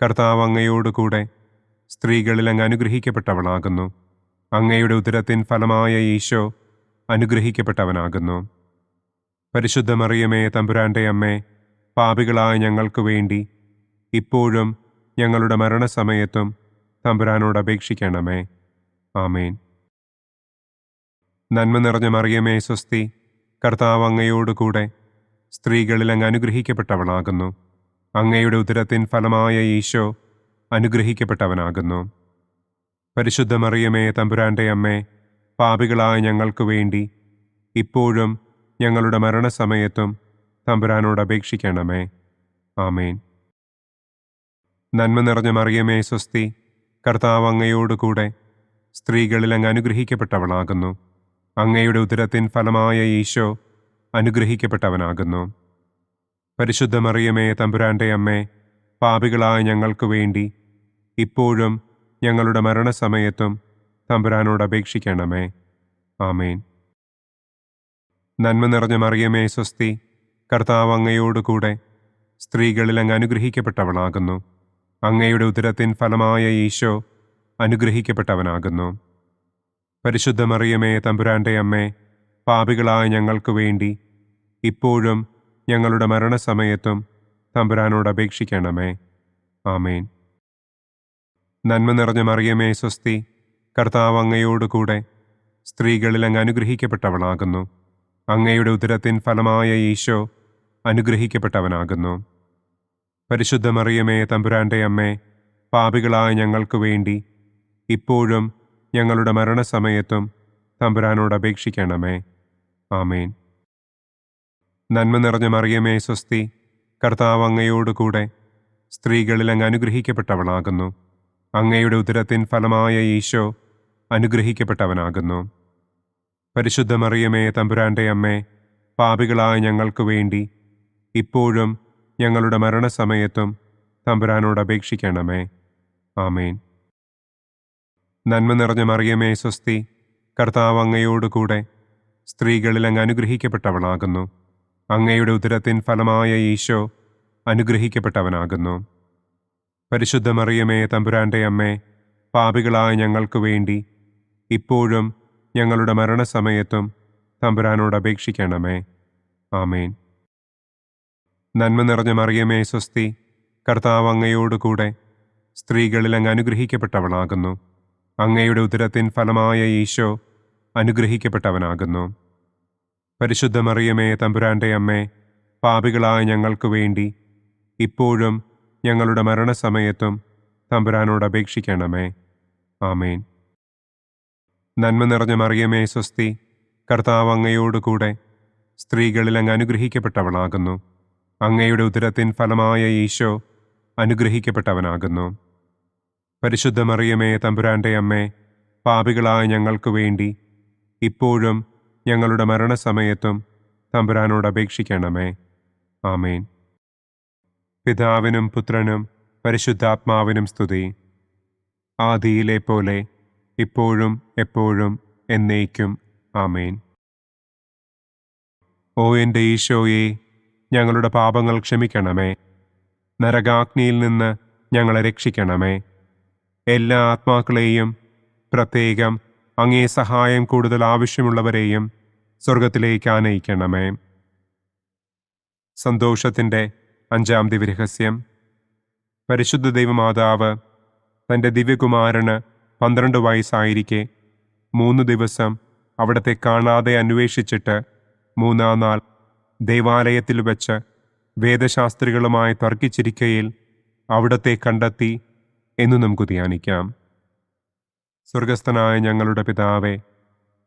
കർത്താവ് അങ്ങയോടുകൂടെ സ്ത്രീകളിൽ അങ്ങ് അനുഗ്രഹിക്കപ്പെട്ടവളാകുന്നു. അങ്ങയുടെ ഉദരത്തിൻ ഫലമായ ഈശോ അനുഗ്രഹിക്കപ്പെട്ടവനാകുന്നു. പരിശുദ്ധ മറിയമേ, തമ്പുരാന്റെ അമ്മേ, പാപികളായ ഞങ്ങൾക്ക് വേണ്ടി ഇപ്പോഴും ഞങ്ങളുടെ മരണസമയത്തും തമ്പുരാനോട് അപേക്ഷിക്കണമേ. ആമേൻ. നന്മ നിറഞ്ഞ മറിയമേ, സ്വസ്തി. കർത്താവ് അങ്ങയോടുകൂടെ സ്ത്രീകളിൽ അങ്ങ് അനുഗ്രഹിക്കപ്പെട്ടവളാകുന്നു. അങ്ങയുടെ ഉദരത്തിൻ ഫലമായ ഈശോ അനുഗ്രഹിക്കപ്പെട്ടവനാകുന്നു. പരിശുദ്ധ മറിയമേ, തമ്പുരാന്റെ അമ്മേ, പാപികളായ ഞങ്ങൾക്ക് വേണ്ടി ഇപ്പോഴും ഞങ്ങളുടെ മരണസമയത്തും തമ്പുരാനോട് അപേക്ഷിക്കണമേ. ആമേൻ. നന്മ നിറഞ്ഞ മറിയമേ, സ്വസ്തി. കർത്താവ് അങ്ങയോടുകൂടെ സ്ത്രീകളിൽ അങ്ങ് അനുഗ്രഹിക്കപ്പെട്ടവളാകുന്നു. അങ്ങയുടെ ഉദരത്തിൻ ഫലമായ ഈശോ അനുഗ്രഹിക്കപ്പെട്ടവനാകുന്നു. പരിശുദ്ധ മറിയമേ, തമ്പുരാന്റെ അമ്മേ, പാപികളായ ഞങ്ങൾക്ക് വേണ്ടി ഇപ്പോഴും ഞങ്ങളുടെ മരണസമയത്തും തമ്പുരാനോട് അപേക്ഷിക്കണമേ. ആമേൻ. നന്മ നിറഞ്ഞ മറിയമേ, സ്വസ്തി. കർത്താവ് അങ്ങയോടുകൂടെ സ്ത്രീകളിൽ അങ്ങ് അനുഗ്രഹിക്കപ്പെട്ടവളാകുന്നു. അങ്ങയുടെ ഉദരത്തിൻ ഫലമായ ഈശോ അനുഗ്രഹിക്കപ്പെട്ടവനാകുന്നു. പരിശുദ്ധ മറിയമേ, തമ്പുരാന്റെ അമ്മേ, പാപികളായ ഞങ്ങൾക്ക് വേണ്ടി ഇപ്പോഴും ഞങ്ങളുടെ മരണസമയത്തും തമ്പുരാനോട് അപേക്ഷിക്കണമേ. ആമേൻ. നന്മ നിറഞ്ഞ മറിയമേ, സ്വസ്തി. കർത്താവ് അങ്ങയോടുകൂടെ സ്ത്രീകളിൽ അങ്ങ് അനുഗ്രഹിക്കപ്പെട്ടവളാകുന്നു. അങ്ങയുടെ ഉദരത്തിൻ ഫലമായ ഈശോ അനുഗ്രഹിക്കപ്പെട്ടവനാകുന്നു. പരിശുദ്ധ മറിയമേ, തമ്പുരാന്റെ അമ്മേ, പാപികളായ ഞങ്ങൾക്ക് വേണ്ടി ഇപ്പോഴും ഞങ്ങളുടെ മരണസമയത്തും തമ്പുരാനോട് അപേക്ഷിക്കണമേ. ആമേൻ. നന്മ നിറഞ്ഞ മറിയമേ, സ്വസ്തി. കർത്താവ് അങ്ങയോടുകൂടെ സ്ത്രീകളിൽ അങ്ങ് അനുഗ്രഹിക്കപ്പെട്ടവളാകുന്നു. അങ്ങയുടെ ഉദരത്തിൻ ഫലമായ ഈശോ അനുഗ്രഹിക്കപ്പെട്ടവനാകുന്നു. പരിശുദ്ധ മറിയമേ, തമ്പുരാന്റെ അമ്മേ, പാപികളായ ഞങ്ങൾക്ക് വേണ്ടി ഇപ്പോഴും ഞങ്ങളുടെ മരണസമയത്തും തമ്പുരാനോട് അപേക്ഷിക്കണമേ. ആമേൻ. നന്മ നിറഞ്ഞ മറിയമേ, സ്വസ്തി. കർത്താവ് അങ്ങയോടുകൂടെ സ്ത്രീകളിൽ അങ്ങ് അനുഗ്രഹിക്കപ്പെട്ടവളാകുന്നു. അങ്ങയുടെ ഉദരത്തിൻ ഫലമായ ഈശോ അനുഗ്രഹിക്കപ്പെട്ടവനാകുന്നു. പരിശുദ്ധ മറിയമേ, തമ്പുരാന്റെ അമ്മേ, പാപികളായ ഞങ്ങൾക്ക് വേണ്ടി ഇപ്പോഴും ഞങ്ങളുടെ മരണസമയത്തും തമ്പുരാനോട് അപേക്ഷിക്കണമേ. ആമേൻ. നന്മ നിറഞ്ഞ മറിയമേ, സ്വസ്തി. കർത്താവ് അങ്ങയോടുകൂടെ സ്ത്രീകളിൽ അങ്ങ് അനുഗ്രഹിക്കപ്പെട്ടവളാകുന്നു. അങ്ങയുടെ ഉദരത്തിൻ ഫലമായ ഈശോ അനുഗ്രഹിക്കപ്പെട്ടവനാകുന്നു. പരിശുദ്ധ മറിയമേ തമ്പുരാന്റെ അമ്മേ, പാപികളായ ഞങ്ങൾക്ക് വേണ്ടി ഇപ്പോഴും ഞങ്ങളുടെ മരണസമയത്തും തമ്പുരാനോട് അപേക്ഷിക്കണമേ. ആമേൻ. നന്മ നിറഞ്ഞ മറിയമേ സ്വസ്തി, കർത്താവ് അങ്ങയോടുകൂടെ സ്ത്രീകളിൽ അങ്ങ് അനുഗ്രഹിക്കപ്പെട്ടവളാകുന്നു. അങ്ങയുടെ ഉദരത്തിൻ ഫലമായ ഈശോ അനുഗ്രഹിക്കപ്പെട്ടവനാകുന്നു. പരിശുദ്ധ മറിയമേ തമ്പുരാന്റെ അമ്മേ, പാപികളായ ഞങ്ങൾക്ക് വേണ്ടി ഇപ്പോഴും ഞങ്ങളുടെ മരണസമയത്തും തമ്പുരാനോട് അപേക്ഷിക്കണമേ. ആമേൻ. പിതാവിനും പുത്രനും പരിശുദ്ധാത്മാവിനും സ്തുതി. ആദിയിലെ പോലെ ഇപ്പോഴും എപ്പോഴും എന്നേക്കും. ആമേൻ. ഓ എൻ്റെ ഈശോയെ, ഞങ്ങളുടെ പാപങ്ങൾ ക്ഷമിക്കണമേ. നരകാഗ്നിയിൽ നിന്ന് ഞങ്ങളെ രക്ഷിക്കണമേ. എല്ലാ ആത്മാക്കളെയും, പ്രത്യേകം അങ്ങേ സഹായം കൂടുതൽ ആവശ്യമുള്ളവരെയും സ്വർഗത്തിലേക്ക് ആനയിക്കണമേ. സന്തോഷത്തിൻ്റെ 5-ാം ദിവ്യരഹസ്യം. പരിശുദ്ധ ദൈവമാതാവ് തൻ്റെ ദിവ്യകുമാരന് 12 വയസ്സായിരിക്കെ 3 ദിവസം അവിടത്തെ കാണാതെ അന്വേഷിച്ചിട്ട് 3-ാം നാൾ ദേവാലയത്തിൽ വെച്ച് വേദശാസ്ത്രികളുമായി തർക്കിച്ചിരിക്കയിൽ അവിടത്തെ കണ്ടെത്തി എന്നു നമുക്ക് ധ്യാനിക്കാം. സ്വർഗസ്ഥനായ ഞങ്ങളുടെ പിതാവേ,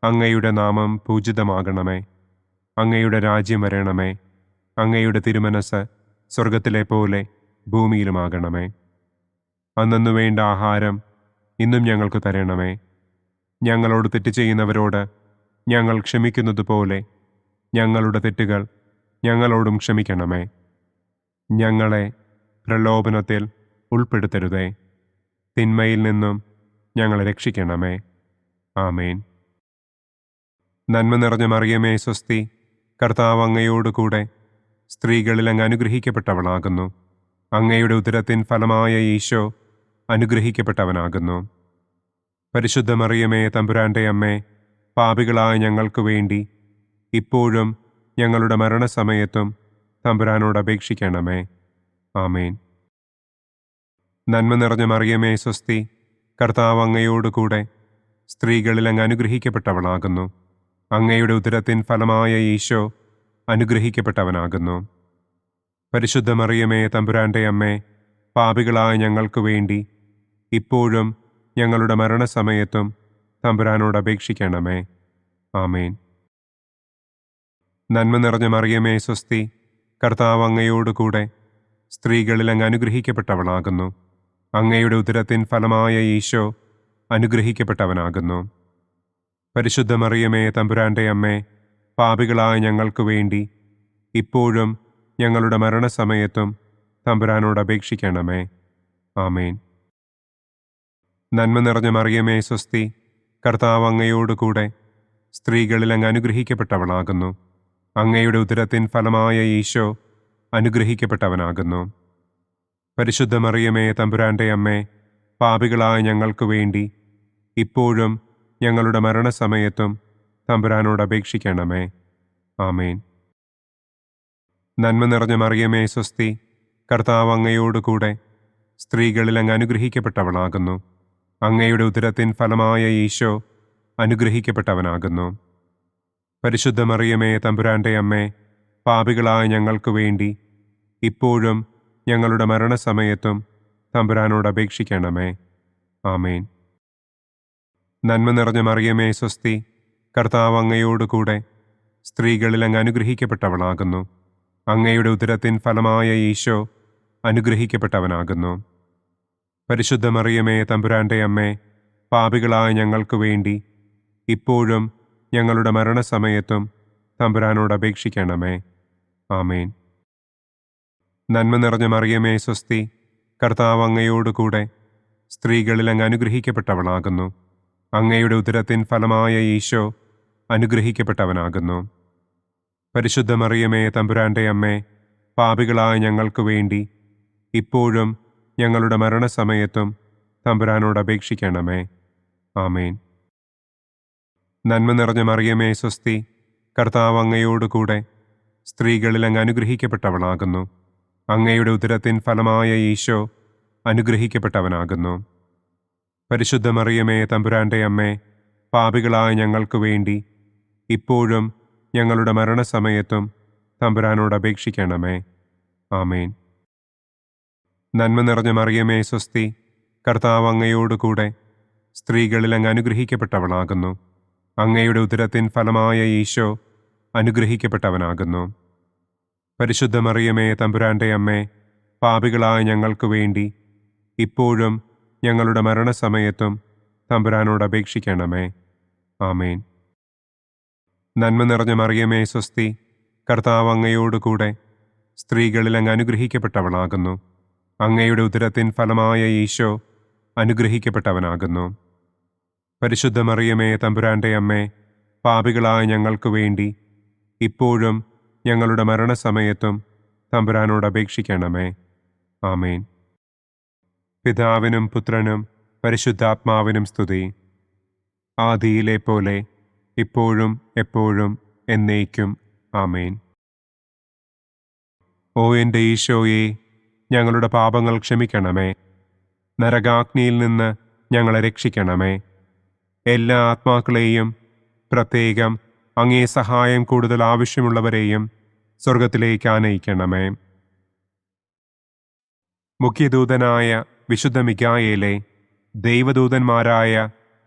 അങ്ങയുടെ നാമം പൂജിതമാകണമേ. അങ്ങയുടെ രാജ്യം വരണമേ. അങ്ങയുടെ തിരുമനസ് സ്വർഗത്തിലെ പോലെ ഭൂമിയിലുമാകണമേ. അന്നന്നു വേണ്ട ആഹാരം ഇന്നും ഞങ്ങൾക്ക് തരണമേ. ഞങ്ങളോട് തെറ്റ് ചെയ്യുന്നവരോട് ഞങ്ങൾ ക്ഷമിക്കുന്നത് പോലെ ഞങ്ങളുടെ തെറ്റുകൾ ഞങ്ങളോടും ക്ഷമിക്കണമേ. ഞങ്ങളെ പ്രലോഭനത്തിൽ ഉൾപ്പെടുത്തരുതേ. തിന്മയിൽ നിന്നും ഞങ്ങളെ രക്ഷിക്കണമേ. ആമേൻ. നന്മ നിറഞ്ഞ മറിയമേ സ്വസ്തി, കർത്താവ് അങ്ങയോടുകൂടെ സ്ത്രീകളിൽ അങ്ങ് അനുഗ്രഹിക്കപ്പെട്ടവളാകുന്നു. അങ്ങയുടെ ഉദരത്തിൻ ഫലമായ ഈശോ അനുഗ്രഹിക്കപ്പെട്ടവനാകുന്നു. പരിശുദ്ധ മറിയമേ തമ്പുരാന്റെ അമ്മേ, പാപികളായ ഞങ്ങൾക്ക് വേണ്ടി ഇപ്പോഴും ഞങ്ങളുടെ മരണസമയത്തും തമ്പുരാനോട് അപേക്ഷിക്കണമേ. ആമേൻ. നന്മ നിറഞ്ഞ മറിയമേ സ്വസ്തി, കർത്താവ് അങ്ങയോടുകൂടെ സ്ത്രീകളിൽ അങ്ങ് അനുഗ്രഹിക്കപ്പെട്ടവളാകുന്നു. അങ്ങയുടെ ഉദരത്തിൻ ഫലമായ ഈശോ അനുഗ്രഹിക്കപ്പെട്ടവനാകുന്നു. പരിശുദ്ധ മറിയമേ തമ്പുരാന്റെ അമ്മേ, പാപികളായ ഞങ്ങൾക്ക് വേണ്ടി ഇപ്പോഴും ഞങ്ങളുടെ മരണസമയത്തും തമ്പുരാനോട് അപേക്ഷിക്കണമേ. ആമേൻ. നന്മ നിറഞ്ഞ മറിയമേ സ്വസ്തി, കർത്താവ് അങ്ങയോടുകൂടെ സ്ത്രീകളിൽ അങ്ങ് അനുഗ്രഹിക്കപ്പെട്ടവളാകുന്നു. അങ്ങയുടെ ഉദരത്തിൻ ഫലമായ ഈശോ അനുഗ്രഹിക്കപ്പെട്ടവനാകുന്നു. പരിശുദ്ധ മറിയമേ തമ്പുരാന്റെ അമ്മേ, പാപികളായ ഞങ്ങൾക്ക് വേണ്ടി ഇപ്പോഴും ഞങ്ങളുടെ മരണസമയത്തും തമ്പുരാനോട് അപേക്ഷിക്കണമേ. ആമേൻ. നന്മ നിറഞ്ഞ മറിയമേ സ്വസ്തി, കർത്താവ് അങ്ങയോടുകൂടെ സ്ത്രീകളിൽ അങ്ങ് അനുഗ്രഹിക്കപ്പെട്ടവളാകുന്നു. അങ്ങയുടെ ഉദരത്തിൻ ഫലമായ ഈശോ അനുഗ്രഹിക്കപ്പെട്ടവനാകുന്നു. പരിശുദ്ധ മറിയമേ തമ്പുരാന്റെ അമ്മേ, പാപികളായ ഞങ്ങൾക്ക് വേണ്ടി ഇപ്പോഴും ഞങ്ങളുടെ മരണസമയത്തും തമ്പുരാനോട് അപേക്ഷിക്കണമേ. ആമേൻ. നന്മ നിറഞ്ഞ മറിയമേ സ്വസ്തി, കർത്താവ് അങ്ങയോടുകൂടെ സ്ത്രീകളിൽ അങ്ങ് അനുഗ്രഹിക്കപ്പെട്ടവളാകുന്നു. അങ്ങയുടെ ഉദരത്തിൻ ഫലമായ ഈശോ അനുഗ്രഹിക്കപ്പെട്ടവനാകുന്നു. പരിശുദ്ധ മറിയമേ തമ്പുരാന്റെ അമ്മേ, പാപികളായ ഞങ്ങൾക്ക് വേണ്ടി ഇപ്പോഴും ഞങ്ങളുടെ മരണസമയത്തും തമ്പുരാനോട് അപേക്ഷിക്കണമേ. ആമേൻ. നന്മ നിറഞ്ഞ മറിയമേ സ്വസ്തി, കർത്താവ് അങ്ങയോടുകൂടെ സ്ത്രീകളിൽ അങ്ങ് അനുഗ്രഹിക്കപ്പെട്ടവളാകുന്നു. അങ്ങയുടെ ഉദരത്തിൻ ഫലമായ ഈശോ അനുഗ്രഹിക്കപ്പെട്ടവനാകുന്നു. പരിശുദ്ധ മറിയമേ തമ്പുരാന്റെ അമ്മേ, പാപികളായ ഞങ്ങൾക്ക് വേണ്ടി ഇപ്പോഴും ഞങ്ങളുടെ മരണസമയത്തും തമ്പുരാനോട് അപേക്ഷിക്കണമേ. ആമേൻ. നന്മ നിറഞ്ഞ മറിയമേ സ്വസ്തി, കർത്താവ് അങ്ങയോടുകൂടെ സ്ത്രീകളിൽ അങ്ങ് അനുഗ്രഹിക്കപ്പെട്ടവളാകുന്നു. അങ്ങയുടെ ഉദരത്തിൻ ഫലമായ ഈശോ അനുഗ്രഹിക്കപ്പെട്ടവനാകുന്നു. പരിശുദ്ധ മറിയമേ തമ്പുരാന്റെ അമ്മേ, പാപികളായ ഞങ്ങൾക്ക് വേണ്ടി ഇപ്പോഴും ഞങ്ങളുടെ മരണസമയത്തും തമ്പുരാനോട് അപേക്ഷിക്കണമേ. ആമേൻ. നന്മ നിറഞ്ഞ മറിയമേ സ്വസ്തി, കർത്താവ് അങ്ങയോടുകൂടെ സ്ത്രീകളിൽ അങ്ങ് അനുഗ്രഹിക്കപ്പെട്ടവളാകുന്നു. അങ്ങയുടെ ഉദരത്തിൻ ഫലമായ ഈശോ അനുഗ്രഹിക്കപ്പെട്ടവനാകുന്നു. പരിശുദ്ധ മറിയമേ തമ്പുരാന്റെ അമ്മേ, പാപികളായ ഞങ്ങൾക്ക് വേണ്ടി ഇപ്പോഴും ഞങ്ങളുടെ മരണസമയത്തും തമ്പുരാനോട് അപേക്ഷിക്കണമേ. ആമേൻ. നന്മ നിറഞ്ഞ മറിയമേ സ്വസ്തി, കർത്താവ് അങ്ങയോടുകൂടെ സ്ത്രീകളിൽ അങ്ങ് അനുഗ്രഹിക്കപ്പെട്ടവളാകുന്നു. അങ്ങയുടെ ഉദരത്തിൻ ഫലമായ ഈശോ അനുഗ്രഹിക്കപ്പെട്ടവനാകുന്നു. പരിശുദ്ധ മറിയമേ തമ്പുരാൻ്റെ അമ്മേ, പാപികളായ ഞങ്ങൾക്ക് വേണ്ടി ഇപ്പോഴും ഞങ്ങളുടെ മരണസമയത്തും തമ്പുരാനോട് അപേക്ഷിക്കണമേ. ആമേൻ. നന്മ നിറഞ്ഞ മറിയമേ സ്വസ്തി, കർത്താവ് അങ്ങയോടുകൂടെ സ്ത്രീകളിൽ അങ്ങ് അനുഗ്രഹിക്കപ്പെട്ടവളാകുന്നു. അങ്ങയുടെ ഉദരത്തിൻ ഫലമായ ഈശോ അനുഗ്രഹിക്കപ്പെട്ടവനാകുന്നു. പരിശുദ്ധ മറിയമേ തമ്പുരാൻ്റെ അമ്മേ, പാപികളായ ഞങ്ങൾക്ക് വേണ്ടി ഇപ്പോഴും ഞങ്ങളുടെ മരണസമയത്തും തമ്പുരാനോട് അപേക്ഷിക്കണമേ. ആമേൻ. പിതാവിനും പുത്രനും പരിശുദ്ധാത്മാവിനും സ്തുതി. ആദിയിലെ പോലെ ഇപ്പോഴും എപ്പോഴും എന്നേക്കും. ആമേൻ. ഓ എൻ്റെ ഈശോയെ, ഞങ്ങളുടെ പാപങ്ങൾ ക്ഷമിക്കണമേ. നരകാഗ്നിയിൽ നിന്ന് ഞങ്ങളെ രക്ഷിക്കണമേ. എല്ലാ ആത്മാക്കളെയും, പ്രത്യേകം അങ്ങേ സഹായം കൂടുതൽ ആവശ്യമുള്ളവരെയും സ്വർഗത്തിലേക്ക് ആനയിക്കണമേ. മുഖ്യദൂതനായ വിശുദ്ധ മിഖായേലേ, ദൈവദൂതന്മാരായ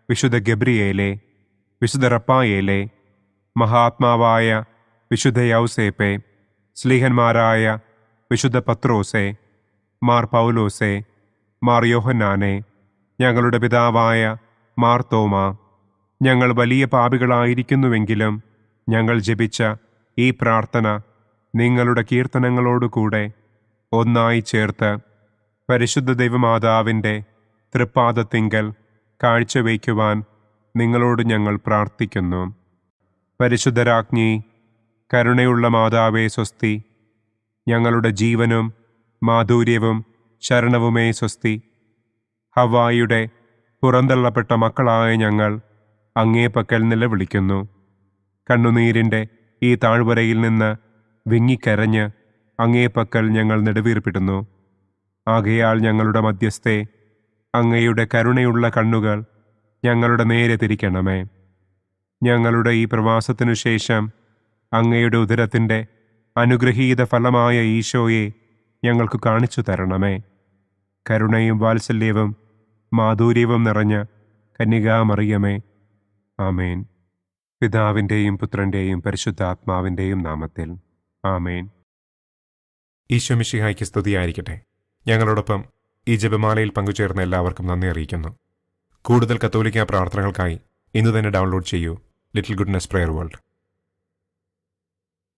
വിശുദ്ധ ഗബ്രിയേലേ, വിശുദ്ധ റപ്പായേലേ, മഹാത്മാവായ വിശുദ്ധ യൗസേപ്പേ, സ്ലീഹന്മാരായ വിശുദ്ധ പത്രോസേ, മാർ പൗലോസേ, മാർ യോഹന്നാനെ, ഞങ്ങളുടെ പിതാവായ മാർ തോമാ, ഞങ്ങൾ വലിയ പാപികളായിരിക്കുന്നുവെങ്കിലും ഞങ്ങൾ ജപിച്ച ഈ പ്രാർത്ഥന നിങ്ങളുടെ കീർത്തനങ്ങളോടുകൂടെ ഒന്നായി ചേർത്ത് പരിശുദ്ധ ദൈവമാതാവിൻ്റെ തൃപ്പാദത്തിങ്കൽ കാഴ്ചവയ്ക്കുവാൻ നിങ്ങളോട് ഞങ്ങൾ പ്രാർത്ഥിക്കുന്നു. പരിശുദ്ധരാജ്ഞി, കരുണയുള്ള മാതാവേ സ്വസ്തി, ഞങ്ങളുടെ ജീവനും മാധുര്യവും ശരണവുമേ സ്വസ്തി. ഹവ്വായുടെ പുറന്തള്ളപ്പെട്ട മക്കളായ ഞങ്ങൾ അങ്ങേ പക്കൽ നിലവിളിക്കുന്നു. കണ്ണുനീരിൻ്റെ ഈ താഴ്വരയിൽ നിന്ന് വിങ്ങിക്കരഞ്ഞ് അങ്ങേ പക്കൽ ഞങ്ങൾ നെടുവീർപ്പിടുന്നു. ആകയാൽ ഞങ്ങളുടെ മധ്യസ്ഥേ, അങ്ങയുടെ കരുണയുള്ള കണ്ണുകൾ ഞങ്ങളുടെ നേരെ തിരിക്കണമേ. ഞങ്ങളുടെ ഈ പ്രവാസത്തിനു ശേഷം അങ്ങയുടെ ഉദരത്തിൻ്റെ അനുഗ്രഹീത ഫലമായ ഈശോയെ ഞങ്ങൾക്ക് കാണിച്ചു തരണമേ. കരുണയും വാത്സല്യവും മാധുര്യവും നിറഞ്ഞ കന്യകാമറിയമേ. ആമേൻ. പിതാവിൻ്റെയും പുത്രൻ്റെയും പരിശുദ്ധാത്മാവിൻ്റെയും നാമത്തിൽ. ആമേൻ. ഈശോ മിശിഹായ്ക്ക് സ്തുതിയായിരിക്കട്ടെ. ഞങ്ങളോടൊപ്പം ഈ ജപമാലയിൽ പങ്കുചേർന്ന എല്ലാവർക്കും നന്ദി അറിയിക്കുന്നു. കൂടുതൽ കത്തോലിക്ക പ്രാർത്ഥനകൾക്കായി ഇന്ന് തന്നെ ഡൗൺലോഡ് ചെയ്യൂ ലിറ്റിൽ ഗുഡ്നസ് പ്രെയർ വേൾഡ്.